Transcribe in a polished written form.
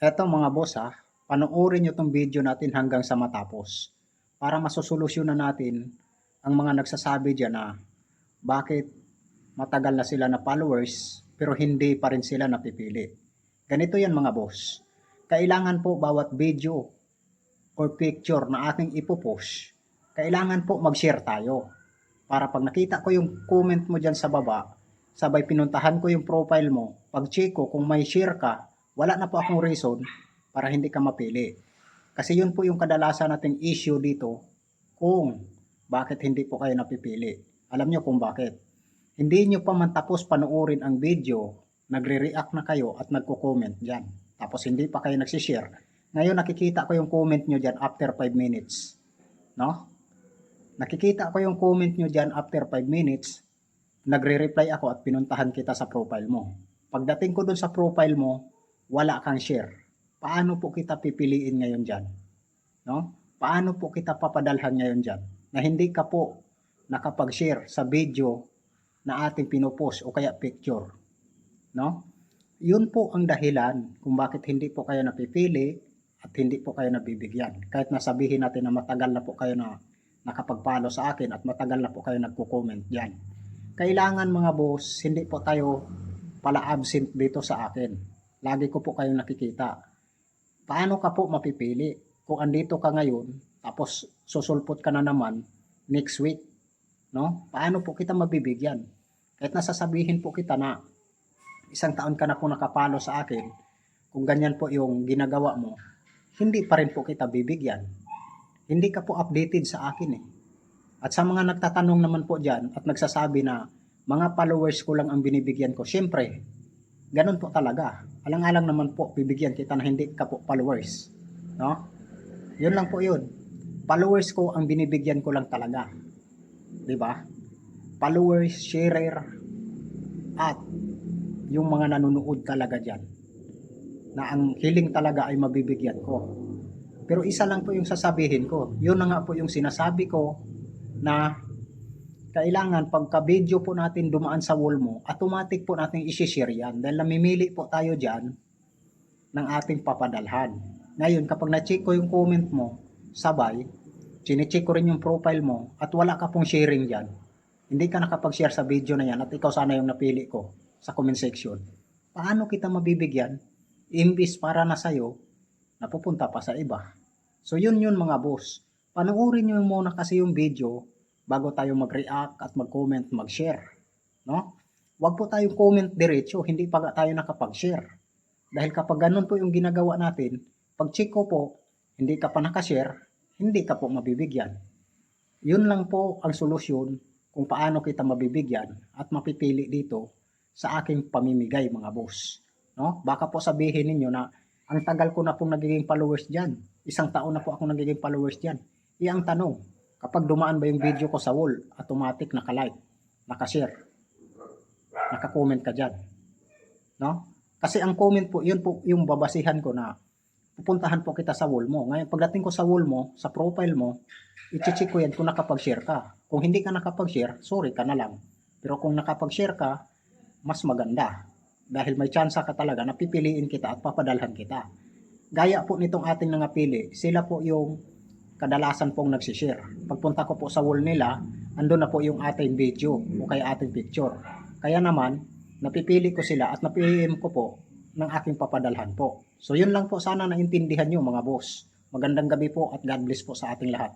Eto mga boss panoorin nyo tong video natin hanggang sa matapos para masosolusyonan natin ang mga nagsasabi dyan na bakit matagal na sila na followers pero hindi pa rin sila napipili. Ganito yan mga boss. Kailangan po bawat video or picture na ating ipopost, kailangan po mag-share tayo. Para pag nakita ko yung comment mo dyan sa baba, sabay pinuntahan ko yung profile mo, pag check ko kung may share ka, wala na po akong reason para hindi ka mapili. Kasi yun po yung kadalasan nating issue dito kung bakit hindi po kayo napipili. Alam nyo kung bakit. Hindi nyo pa man tapos panoorin ang video, nagre-react na kayo at nagko-comment dyan. Tapos hindi pa kayo nagsishare. Ngayon nakikita ko yung comment nyo dyan after 5 minutes. No? Nakikita ko yung comment nyo dyan after 5 minutes, nagre-reply ako at pinuntahan kita sa profile mo. Pagdating ko dun sa profile mo, wala kang share. Paano po kita pipiliin ngayon dyan? No? Paano po kita papadalhan ngayon dyan? Na hindi ka po nakapag-share sa video na ating pinopost o kaya picture. No? Yun po ang dahilan kung bakit hindi po kayo napipili at hindi po kayo nabibigyan. Kahit nasabihin natin na matagal na po kayo na nakapag-follow sa akin at matagal na po kayo nagko-comment dyan. Kailangan mga boss, hindi po tayo pala absent dito sa akin. Lagi ko po kayong nakikita. Paano ka po mapipili kung andito ka ngayon tapos susulpot ka na naman next week? No? Paano po kita mabibigyan? Kahit nasasabihin po kita na isang taon ka na po nakapalo sa akin, kung ganyan po yung ginagawa mo, hindi pa rin po kita bibigyan. Hindi ka po updated sa akin eh. At sa mga nagtatanong naman po dyan at nagsasabi na mga followers ko lang ang binibigyan ko, syempre, ganun po talaga. Alang-alang naman po, bibigyan kita na hindi ka po followers. No? Yun lang po yun. Followers ko ang binibigyan ko lang talaga. Diba? Followers, sharer, at yung mga nanonood talaga dyan na ang hiling talaga ay mabibigyan ko. Pero isa lang po yung sasabihin ko. Yun na nga po yung sinasabi ko na kailangan pagka-video po natin dumaan sa wall mo, automatic po natin isi-share yan. Dahil namimili po tayo dyan ng ating papadalhan. Ngayon, kapag na-check ko yung comment mo, sabay, chine-check ko rin yung profile mo at wala ka pong sharing dyan. Hindi ka nakapag-share sa video na yan at ikaw sana yung napili ko sa comment section. Paano kita mabibigyan? Imbis para na sa'yo, napupunta pa sa iba. So yun mga boss. Panoorin nyo muna kasi yung video bago tayo mag-react at mag-comment, mag-share. No? Huwag po tayong comment diretso, hindi pa tayo nakapag-share. Dahil kapag ganun po yung ginagawa natin, pag check ko po, hindi ka pa nakashare, hindi ka po mabibigyan. Yun lang po ang solusyon kung paano kita mabibigyan at mapipili dito sa aking pamimigay mga boss. No? Baka po sabihin ninyo na ang tagal ko na pong nagiging followers dyan. Isang taon na po ako nagiging followers dyan. Ang tanong, kapag dumaan ba yung video ko sa wall, automatic naka-like, naka-share, naka-comment ka dyan. No? Kasi ang comment po, yun po yung babasihan ko na pupuntahan po kita sa wall mo. Ngayon, pagdating ko sa wall mo, sa profile mo, i-check ko yan kung nakapag-share ka. Kung hindi ka nakapag-share, sorry ka na lang. Pero kung nakapag-share ka, mas maganda. Dahil may chance ka talaga na pipiliin kita at papadalhan kita. Gaya po nitong ating nangapili, sila po yung kadalasan pong nagsishare. Pagpunta ko po sa wall nila, andun na po yung ating video o kaya ating picture. Kaya naman, napipili ko sila at napiliin ko po ng aking papadalhan po. So yun lang po, sana naintindihan nyo mga boss. Magandang gabi po at God bless po sa ating lahat.